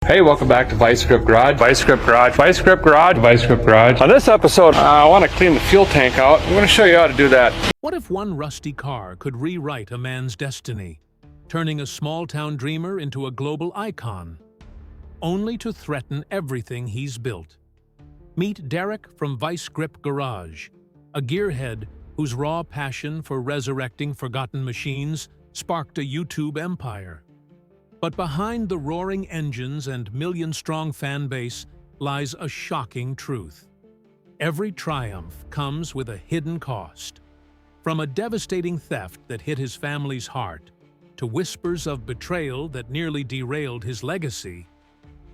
Hey, welcome back to Vice Grip Garage. Vice Grip Garage. Vice Grip Garage. Vice Grip Garage. On this episode, I want to clean the fuel tank out. I'm going to show you how to do that. What if one rusty car could rewrite a man's destiny, turning a small-town dreamer into a global icon, only to threaten everything he's built? Meet Derek from Vice Grip Garage, a gearhead whose raw passion for resurrecting forgotten machines sparked a YouTube empire. But behind the roaring engines and million-strong fan base lies a shocking truth. Every triumph comes with a hidden cost. From a devastating theft that hit his family's heart, to whispers of betrayal that nearly derailed his legacy,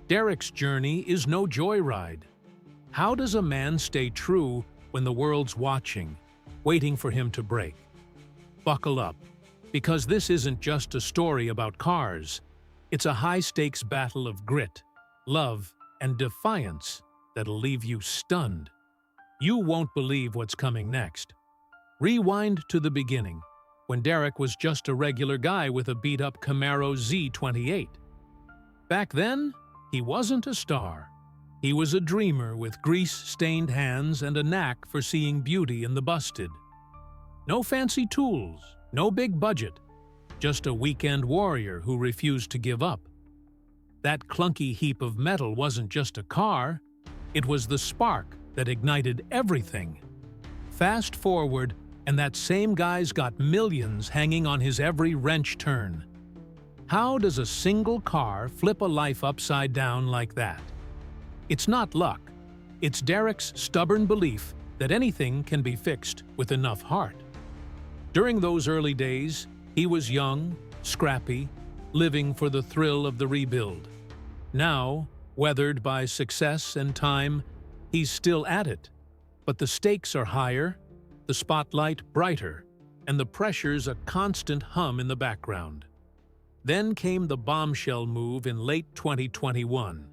Derek's journey is no joyride. How does a man stay true when the world's watching, waiting for him to break? Buckle up, because this isn't just a story about cars. It's a high-stakes battle of grit, love, and defiance that'll leave you stunned. You won't believe what's coming next. Rewind to the beginning, when Derek was just a regular guy with a beat-up Camaro Z28. Back then, he wasn't a star. He was a dreamer with grease-stained hands and a knack for seeing beauty in the busted. No fancy tools, no big budget. Just a weekend warrior who refused to give up. That clunky heap of metal wasn't just a car, it was the spark that ignited everything. Fast forward, and that same guy's got millions hanging on his every wrench turn. How does a single car flip a life upside down like that? It's not luck. It's Derek's stubborn belief that anything can be fixed with enough heart. During those early days, he was young, scrappy, living for the thrill of the rebuild. Now, weathered by success and time, he's still at it. But the stakes are higher, the spotlight brighter, and the pressure's a constant hum in the background. Then came the bombshell move in late 2021.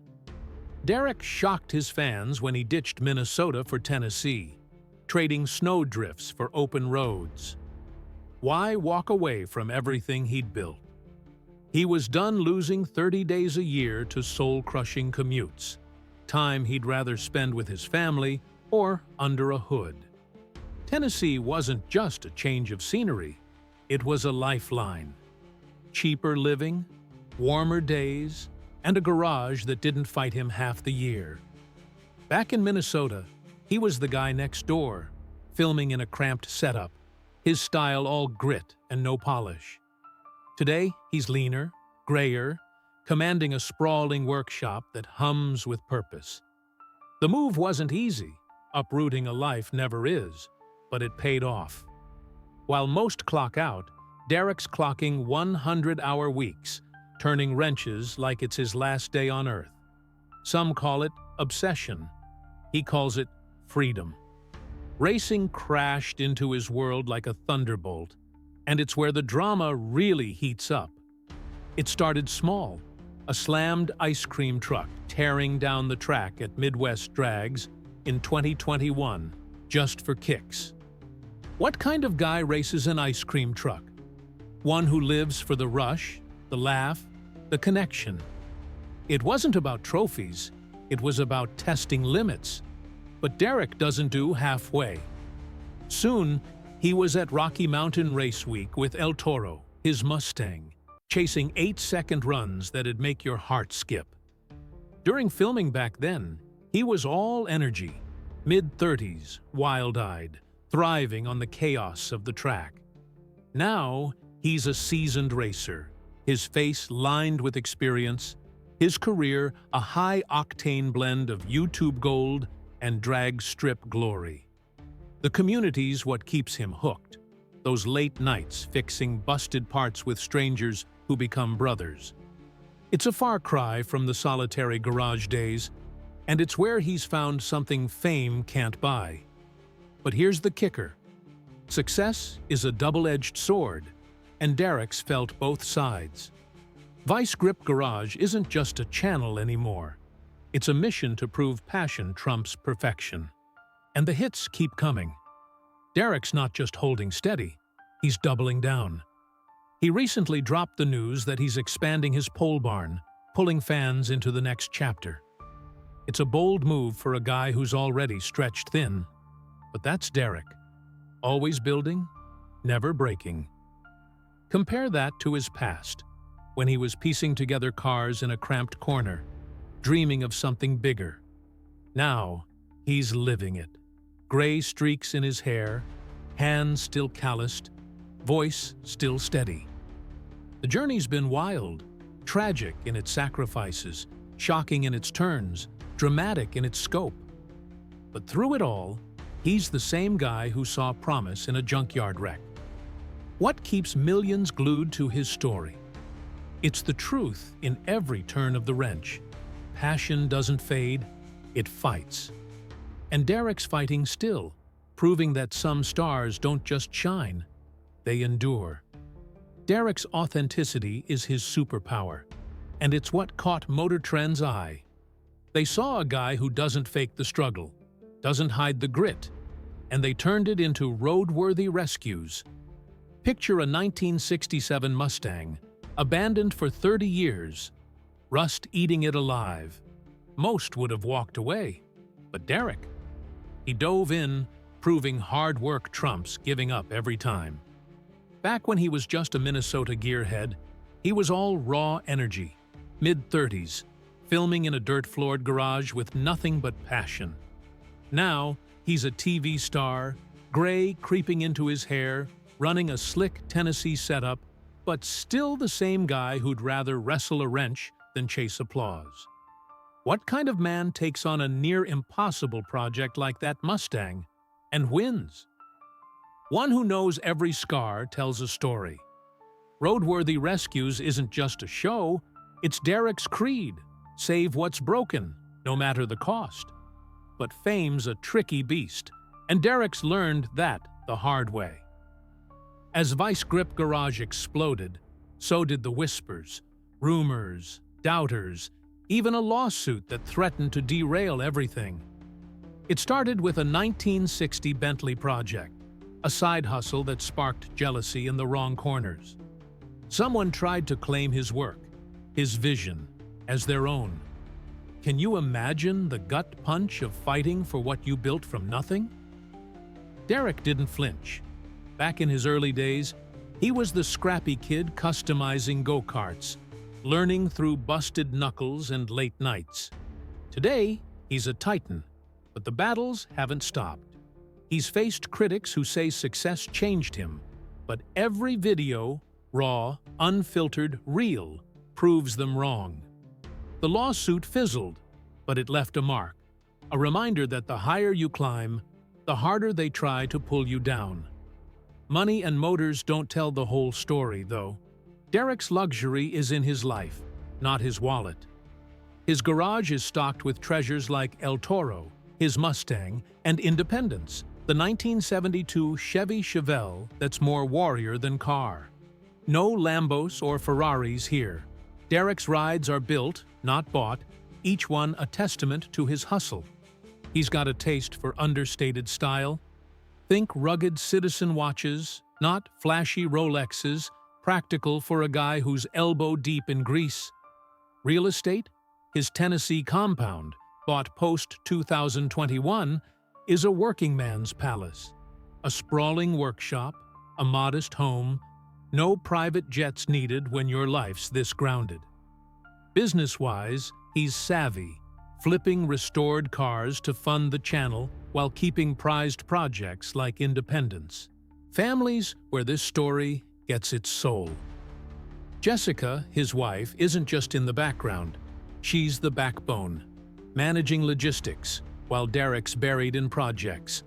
Derek shocked his fans when he ditched Minnesota for Tennessee, trading snow drifts for open roads. Why walk away from everything he'd built? He was done losing 30 days a year to soul-crushing commutes, time he'd rather spend with his family or under a hood. Tennessee wasn't just a change of scenery, it was a lifeline. Cheaper living, warmer days, and a garage that didn't fight him half the year. Back in Minnesota, he was the guy next door, filming in a cramped setup, his style all grit and no polish. Today, he's leaner, grayer, commanding a sprawling workshop that hums with purpose. The move wasn't easy, uprooting a life never is, but it paid off. While most clock out, Derek's clocking 100-hour weeks, turning wrenches like it's his last day on Earth. Some call it obsession. He calls it freedom. Racing crashed into his world like a thunderbolt, and it's where the drama really heats up. It started small, a slammed ice cream truck tearing down the track at Midwest Drags in 2021, just for kicks. What kind of guy races an ice cream truck? One who lives for the rush, the laugh, the connection. It wasn't about trophies, it was about testing limits. But Derek doesn't do halfway. Soon, he was at Rocky Mountain Race Week with El Toro, his Mustang, chasing 8-second runs that'd make your heart skip. During filming back then, he was all energy, mid-30s, wild-eyed, thriving on the chaos of the track. Now, he's a seasoned racer, his face lined with experience, his career a high-octane blend of YouTube gold and drag strip glory. The community's what keeps him hooked, those late nights fixing busted parts with strangers who become brothers. It's a far cry from the solitary garage days, and it's where he's found something fame can't buy. But here's the kicker. Success is a double-edged sword, and Derek's felt both sides. Vice Grip Garage isn't just a channel anymore. It's a mission to prove passion trumps perfection. And the hits keep coming. Derek's not just holding steady, he's doubling down. He recently dropped the news that he's expanding his pole barn, pulling fans into the next chapter. It's a bold move for a guy who's already stretched thin. But that's Derek. Always building, never breaking. Compare that to his past, when he was piecing together cars in a cramped corner, dreaming of something bigger. Now, he's living it. Gray streaks in his hair, hands still calloused, voice still steady. The journey's been wild, tragic in its sacrifices, shocking in its turns, dramatic in its scope. But through it all, he's the same guy who saw promise in a junkyard wreck. What keeps millions glued to his story? It's the truth in every turn of the wrench. Passion doesn't fade, it fights. And Derek's fighting still, proving that some stars don't just shine, they endure. Derek's authenticity is his superpower, and it's what caught Motor Trend's eye. They saw a guy who doesn't fake the struggle, doesn't hide the grit, and they turned it into roadworthy rescues. Picture a 1967 Mustang, abandoned for 30 years, rust eating it alive. Most would have walked away, but Derek, he dove in, proving hard work trumps giving up every time. Back when he was just a Minnesota gearhead, he was all raw energy, mid-30s, filming in a dirt-floored garage with nothing but passion. Now, he's a TV star, gray creeping into his hair, running a slick Tennessee setup, but still the same guy who'd rather wrestle a wrench than chase applause. What kind of man takes on a near-impossible project like that Mustang and wins? One who knows every scar tells a story. Roadworthy Rescues isn't just a show, it's Derek's creed. Save what's broken, no matter the cost. But fame's a tricky beast, and Derek's learned that the hard way. As Vice Grip Garage exploded, so did the whispers, rumors, doubters, even a lawsuit that threatened to derail everything. It started with a 1960 Bentley project, a side hustle that sparked jealousy in the wrong corners. Someone tried to claim his work, his vision, as their own. Can you imagine the gut punch of fighting for what you built from nothing? Derek didn't flinch. Back in his early days, he was the scrappy kid customizing go-karts, learning through busted knuckles and late nights. Today, he's a titan, but the battles haven't stopped. He's faced critics who say success changed him, but every video, raw, unfiltered, real, proves them wrong. The lawsuit fizzled, but it left a mark, a reminder that the higher you climb, the harder they try to pull you down. Money and motors don't tell the whole story, though. Derek's luxury is in his life, not his wallet. His garage is stocked with treasures like El Toro, his Mustang, and Independence, the 1972 Chevy Chevelle that's more warrior than car. No Lambos or Ferraris here. Derek's rides are built, not bought, each one a testament to his hustle. He's got a taste for understated style. Think rugged Citizen watches, not flashy Rolexes, practical for a guy who's elbow-deep in grease. Real estate? His Tennessee compound, bought post-2021, is a working man's palace. A sprawling workshop, a modest home, no private jets needed when your life's this grounded. Business-wise, he's savvy, flipping restored cars to fund the channel while keeping prized projects like Independence. Families where this story gets its soul. Jessica, his wife, isn't just in the background. She's the backbone, managing logistics, while Derek's buried in projects.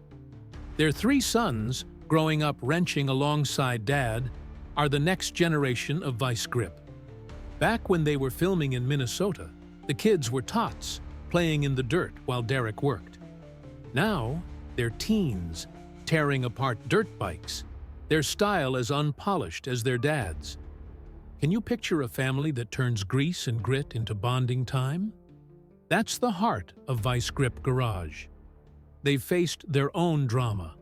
Their 3 sons, growing up wrenching alongside Dad, are the next generation of Vice Grip. Back when they were filming in Minnesota, the kids were tots, playing in the dirt while Derek worked. Now, they're teens, tearing apart dirt bikes, their style as unpolished as their dad's. Can you picture a family that turns grease and grit into bonding time? That's the heart of Vice Grip Garage. They've faced their own drama,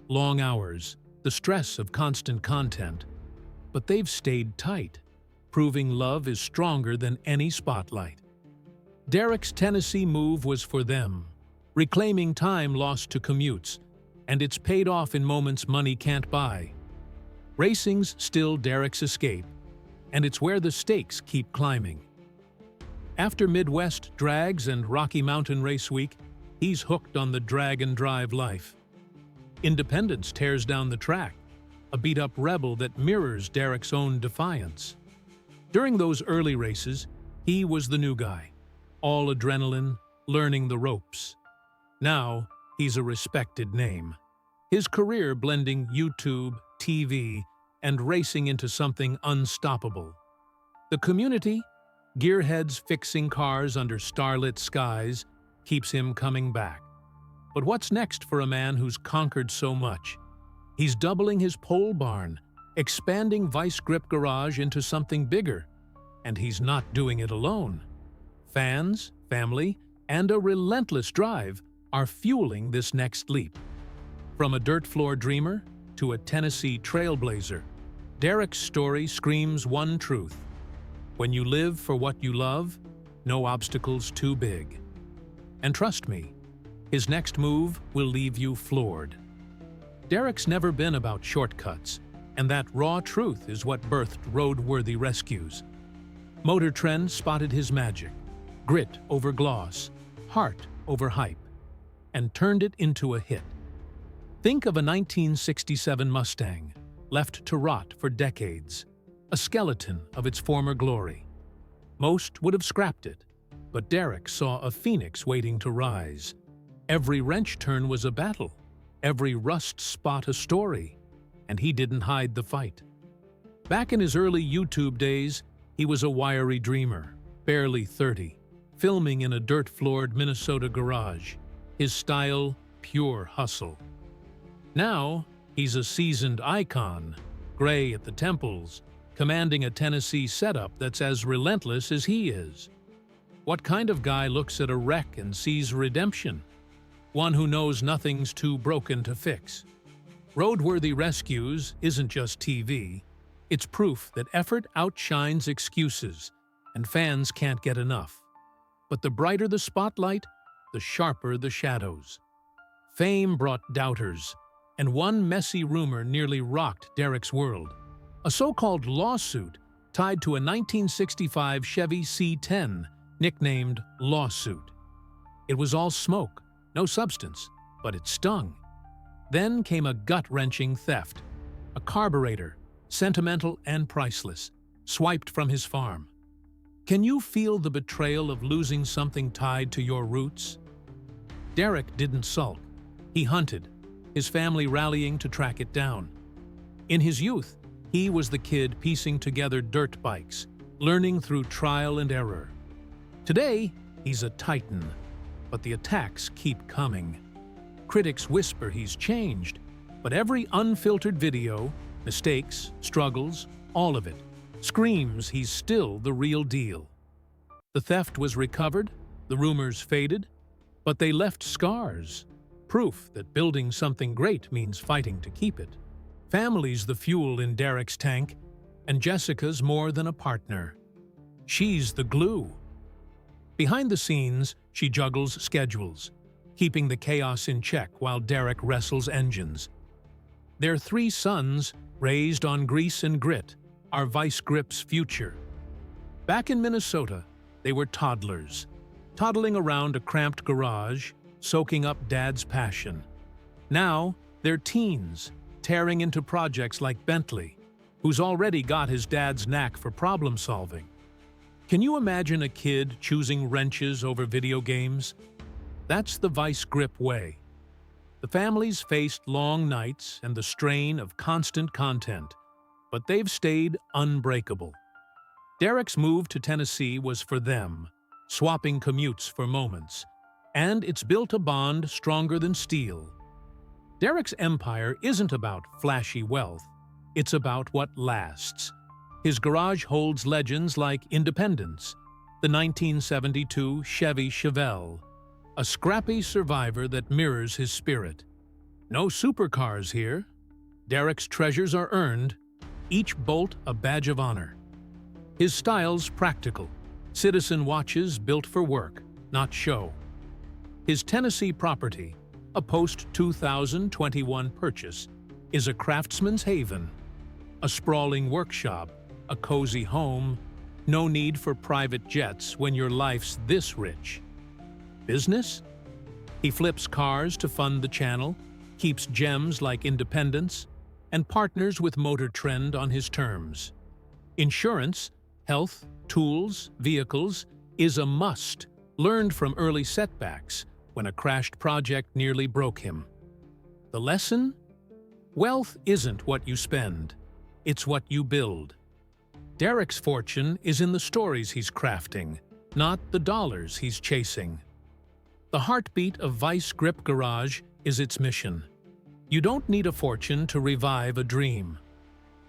long hours, the stress of constant content, but they've stayed tight, proving love is stronger than any spotlight. Derek's Tennessee move was for them, reclaiming time lost to commutes, and it's paid off in moments money can't buy. Racing's still Derek's escape, and it's where the stakes keep climbing. After Midwest drags and Rocky Mountain Race Week, he's hooked on the drag and drive life. Independence tears down the track, a beat-up rebel that mirrors Derek's own defiance. During those early races, he was the new guy, all adrenaline, learning the ropes. Now, he's a respected name. His career blending YouTube, TV, and racing into something unstoppable. The community, gearheads fixing cars under starlit skies, keeps him coming back. But what's next for a man who's conquered so much? He's doubling his pole barn, expanding Vice Grip Garage into something bigger. And he's not doing it alone. Fans, family, and a relentless drive are fueling this next leap. From a dirt floor dreamer to a Tennessee trailblazer, Derek's story screams one truth. When you live for what you love, no obstacle's too big. And trust me, his next move will leave you floored. Derek's never been about shortcuts, and that raw truth is what birthed road-worthy rescues. Motor Trend spotted his magic, grit over gloss, heart over hype, and turned it into a hit. Think of a 1967 Mustang, left to rot for decades, a skeleton of its former glory. Most would have scrapped it, but Derek saw a phoenix waiting to rise. Every wrench turn was a battle, every rust spot a story, and he didn't hide the fight. Back in his early YouTube days, he was a wiry dreamer, barely 30, filming in a dirt-floored Minnesota garage, his style pure hustle. Now, he's a seasoned icon, gray at the temples, commanding a Tennessee setup that's as relentless as he is. What kind of guy looks at a wreck and sees redemption? One who knows nothing's too broken to fix. Roadworthy Rescues isn't just TV. It's proof that effort outshines excuses, and fans can't get enough. But the brighter the spotlight, the sharper the shadows. Fame brought doubters, and one messy rumor nearly rocked Derek's world. A so-called lawsuit tied to a 1965 Chevy C10, nicknamed Lawsuit. It was all smoke, no substance, but it stung. Then came a gut-wrenching theft. A carburetor, sentimental and priceless, swiped from his farm. Can you feel the betrayal of losing something tied to your roots? Derek didn't sulk. He hunted, his family rallying to track it down. In his youth, he was the kid piecing together dirt bikes, learning through trial and error. Today, he's a titan, but the attacks keep coming. Critics whisper he's changed, but every unfiltered video, mistakes, struggles, all of it, screams he's still the real deal. The theft was recovered, the rumors faded, but they left scars, proof that building something great means fighting to keep it. Family's the fuel in Derek's tank, and Jessica's more than a partner. She's the glue. Behind the scenes, she juggles schedules, keeping the chaos in check while Derek wrestles engines. Their 3 sons, raised on grease and grit, are Vice Grip's future. Back in Minnesota, they were toddlers, toddling around a cramped garage, soaking up Dad's passion. Now, they're teens, tearing into projects like Bentley, who's already got his dad's knack for problem-solving. Can you imagine a kid choosing wrenches over video games? That's the Vice Grip way. The families faced long nights and the strain of constant content, but they've stayed unbreakable. Derek's move to Tennessee was for them, swapping commutes for moments, and it's built a bond stronger than steel. Derek's empire isn't about flashy wealth, it's about what lasts. His garage holds legends like Independence, the 1972 Chevy Chevelle, a scrappy survivor that mirrors his spirit. No supercars here. Derek's treasures are earned, each bolt a badge of honor. His style's practical. Citizen watches built for work, not show. His Tennessee property, a post-2021 purchase, is a craftsman's haven. A sprawling workshop, a cozy home, no need for private jets when your life's this rich. Business? He flips cars to fund the channel, keeps gems like Independence, and partners with Motor Trend on his terms. Insurance, health, tools, vehicles is a must, learned from early setbacks when a crashed project nearly broke him. The lesson? Wealth isn't what you spend, it's what you build. Derek's fortune is in the stories he's crafting, not the dollars he's chasing. The heartbeat of Vice Grip Garage is its mission. You don't need a fortune to revive a dream.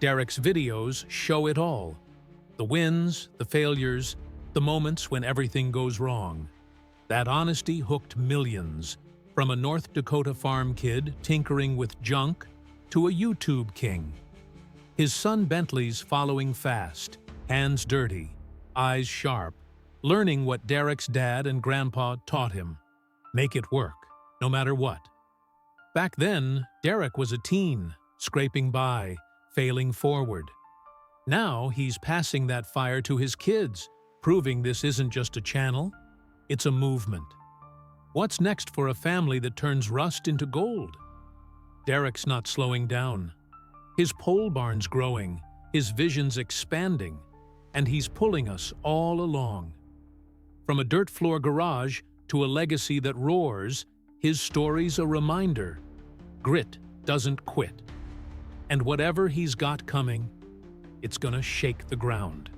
Derek's videos show it all. The wins, the failures, the moments when everything goes wrong. That honesty hooked millions, from a North Dakota farm kid tinkering with junk to a YouTube king. His son Bentley's following fast, hands dirty, eyes sharp, learning what Derek's dad and grandpa taught him. Make it work, no matter what. Back then, Derek was a teen, scraping by, failing forward. Now he's passing that fire to his kids, proving this isn't just a channel, it's a movement. What's next for a family that turns rust into gold? Derek's not slowing down. His pole barn's growing, his vision's expanding, and he's pulling us all along. From a dirt floor garage to a legacy that roars, his story's a reminder. Grit doesn't quit. And whatever he's got coming, it's gonna shake the ground.